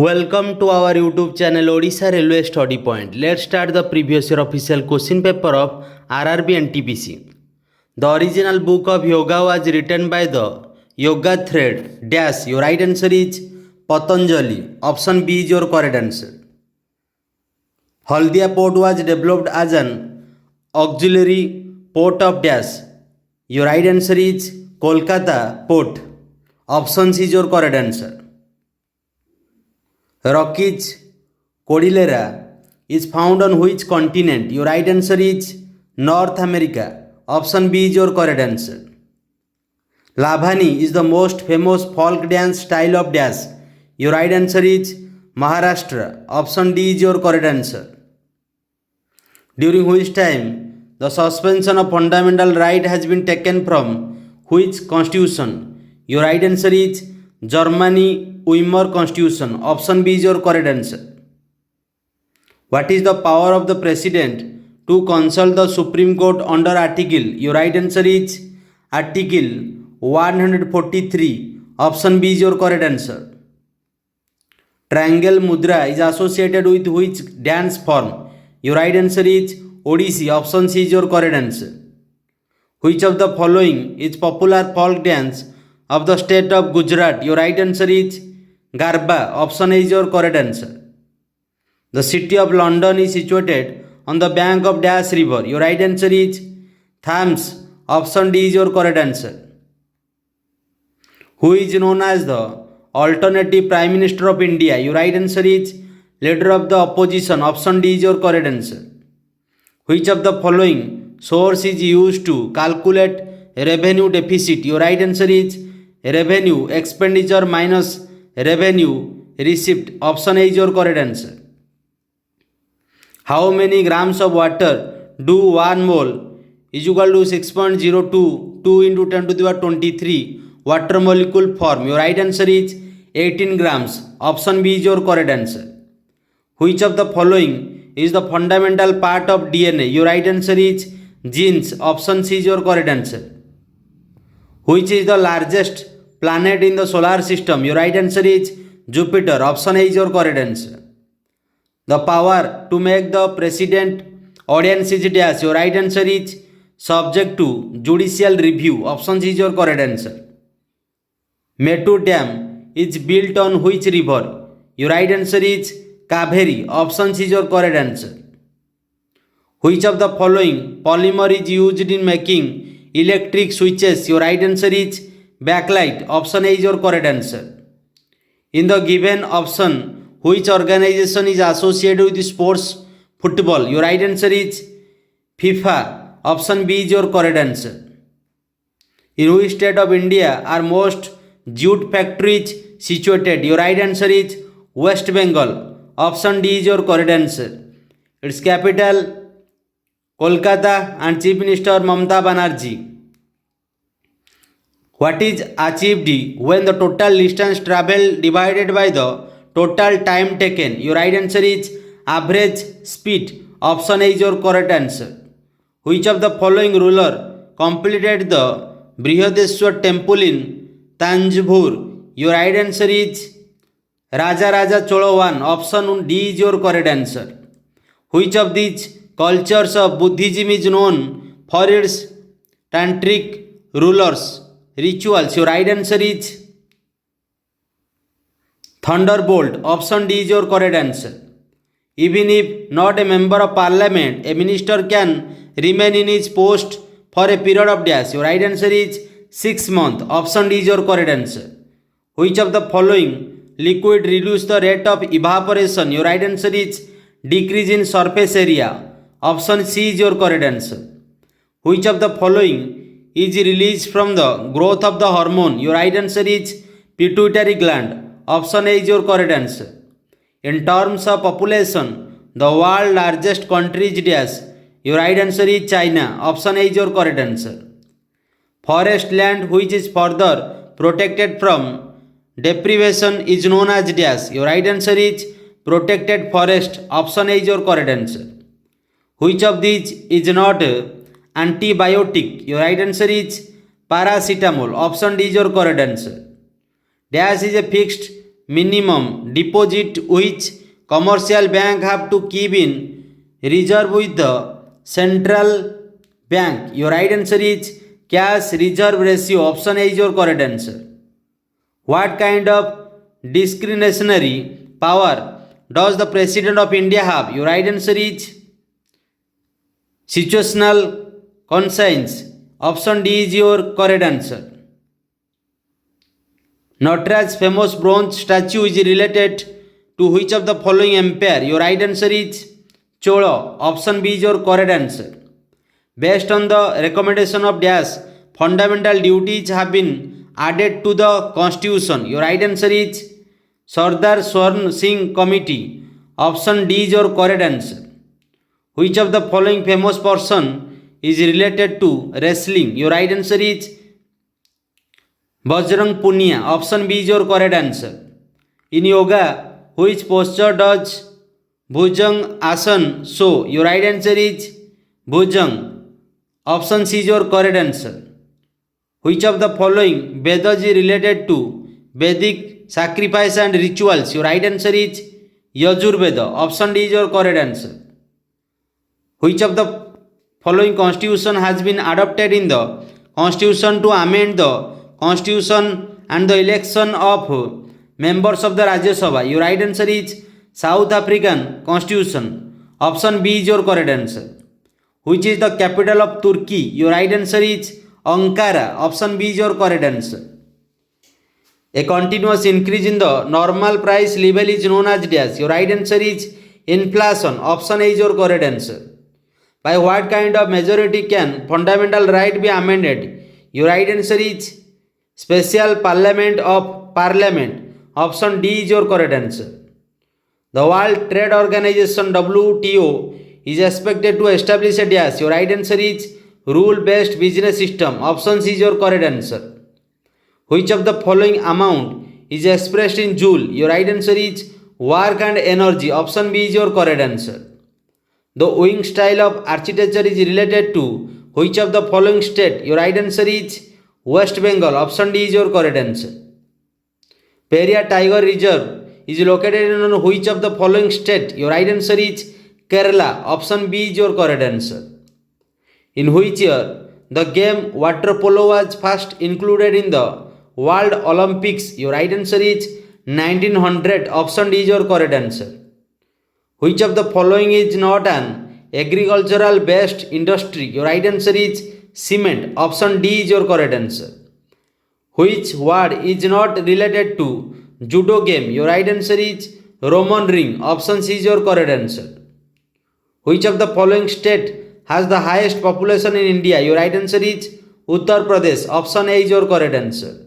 Welcome to our YouTube channel Odisha Railway Study Point. Let's start the previous year official question paper of RRB and TPC. The original book of yoga was written by the yoga thread dash. Your right answer is Patanjali. Option B is your correct answer. Haldia port was developed as an auxiliary port of dash. Your right answer is Kolkata port. Option C is your correct answer. Rockies Cordillera is found on which continent? Your right answer is North America. Option B is your correct answer. Lavani is the most famous folk dance style of dash. Your right answer is Maharashtra. Option D is your correct answer. During which time the suspension of fundamental right has been taken from which constitution? Your right answer is Germany Weimar Constitution. Option B is your correct answer. What is the power of the President to consult the Supreme Court under Article? Your right answer is Article 143. Option B is your correct answer. Triangle Mudra is associated with which dance form? Your right answer is Odissi. Option C is your correct answer. Which of the following is popular folk dance of the state of Gujarat? Your right answer is Garba. Option A is your correct answer. The city of London is situated on the bank of Dash River. Your right answer is Thames. Option D is your correct answer. Who is known as the alternative Prime Minister of India? Your right answer is Leader of the Opposition. Option D is your correct answer. Which of the following source is used to calculate revenue deficit? Your right answer is revenue expenditure minus revenue received. Option A is your correct answer. How many grams of water do 1 mole is equal to 6.022 2 into 10 to the power 23 water molecule form? Your right answer is 18 grams. Option B is your correct answer. Which of the following is the fundamental part of DNA? Your right answer is genes. Option C is your correct answer. Which is the largest planet in the solar system? Your right answer is Jupiter. Option A is your correct answer. The power to make the president audience is dash. Your right answer is subject to judicial review. Option C is your correct answer. Mettur Dam is built on which river? Your right answer is Kaveri. Option C is your correct answer. Which of the following polymer is used in making electric switches? Your right answer is backlight. Option A is your correct answer. In the given option, which organization is associated with sports football? Your right answer is FIFA. Option B is your correct answer. In which state of India are most jute factories situated? Your right answer is West Bengal. Option D is your correct answer. Its capital Kolkata and Chief Minister Mamata Banerjee. What is achieved when the total distance travelled divided by the total time taken? Your right answer is average speed. Option A is your correct answer. Which of the following ruler completed the Brihadeshwar temple in Tanjavur? Your right answer is Raja Chola I. Option D is your correct answer. Which of these cultures of Buddhism is known for its tantric rulers rituals? Your right answer is Thunderbolt. Option D is your correct answer. Even if not a member of parliament, a minister can remain in his post for a period of dash. Your right answer is 6 months. Option D is your correct answer. Which of the following liquid reduce the rate of evaporation? Your right answer is decrease in surface area. Option C is your correct answer. Which of the following is released from the growth of the hormone? Your right answer is pituitary gland. Option A is your correct answer. In terms of population, the world's largest country is dash. Your right answer is China. Option A is your correct answer. Forest land which is further protected from deprivation is known as dash. Your right answer is protected forest. Option A is your correct answer. Which of these is not antibiotic? Your right answer is paracetamol. Option D is your correct answer. Dash is a fixed minimum deposit which commercial bank have to keep in reserve with the central bank? Your right answer is cash reserve ratio. Option A is your correct answer. What kind of discretionary power does the President of India have? Your right answer is situational conscience. Option D is your correct answer. Nataraj's famous bronze statue is related to which of the following empire? Your right answer is Chola. Option B is your correct answer. Based on the recommendation of Dash, fundamental duties have been added to the constitution. Your right answer is Sardar Swarn Singh Committee. Option D is your correct answer. Which of the following famous person is related to wrestling? Your right answer is Bajrang Punia. Option B is your correct answer. In yoga, which posture does Bhujang Asan show? Your right answer is Bhujang. Option C is your correct answer. Which of the following Vedas is related to Vedic sacrifice and rituals? Your right answer is Yajurveda. Option D is your correct answer. Which of the following constitution has been adopted in the constitution to amend the constitution and the election of members of the Rajya Sabha? Your right answer is South African constitution. Option B is your correct answer. Which is the capital of Turkey? Your right answer is Ankara. Option B is your correct answer. A continuous increase in the normal price level is known as dash. Your right answer is inflation. Option A is your correct answer. By what kind of majority can fundamental right be amended? Your right answer is special parliament of parliament. Option D is your correct answer. The World Trade Organization WTO is expected to establish a dash. Your right answer is rule-based business system. Option C is your correct answer. Which of the following amount is expressed in joule? Your right answer is work and energy. Option B is your correct answer. The wing style of architecture is related to which of the following state? Your right answer is West Bengal. Option D is your correct answer. Periyar Tiger Reserve is located in which of the following state? Your right answer is Kerala. Option B is your correct answer. In which year the game water polo was first included in the World Olympics? Your right answer is 1900. Option D is your correct answer. Which of the following is not an agricultural based industry? Your right answer is cement. Option D is your correct answer. Which word is not related to judo game? Your right answer is Roman ring. Option C is your correct answer. Which of the following state has the highest population in India? Your right answer is Uttar Pradesh. Option A is your correct answer.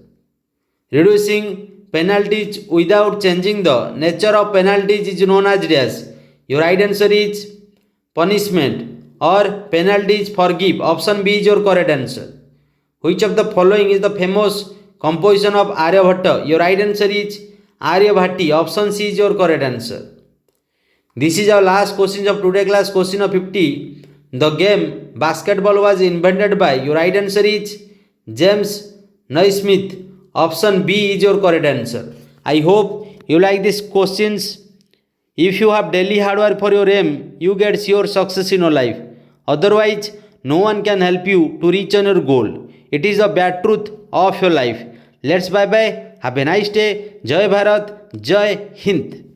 Reducing penalties without changing the nature of penalties is known as dash. Your right answer is punishment or penalties forgive. Option B is your correct answer. Which of the following is the famous composition of Aryabhatta? Your right answer is Aryabhatti. Option C is your correct answer. This is our last question of today class, question of 50. The game basketball was invented by? Your right answer is James Naismith. Option B is your correct answer. I hope you like these questions. If you have daily hard work for your aim, you get sure success in your life. Otherwise, no one can help you to reach on your goal. It is the bad truth of your life. Let's bye bye. Have a nice day. Jai Bharat. Jai Hind.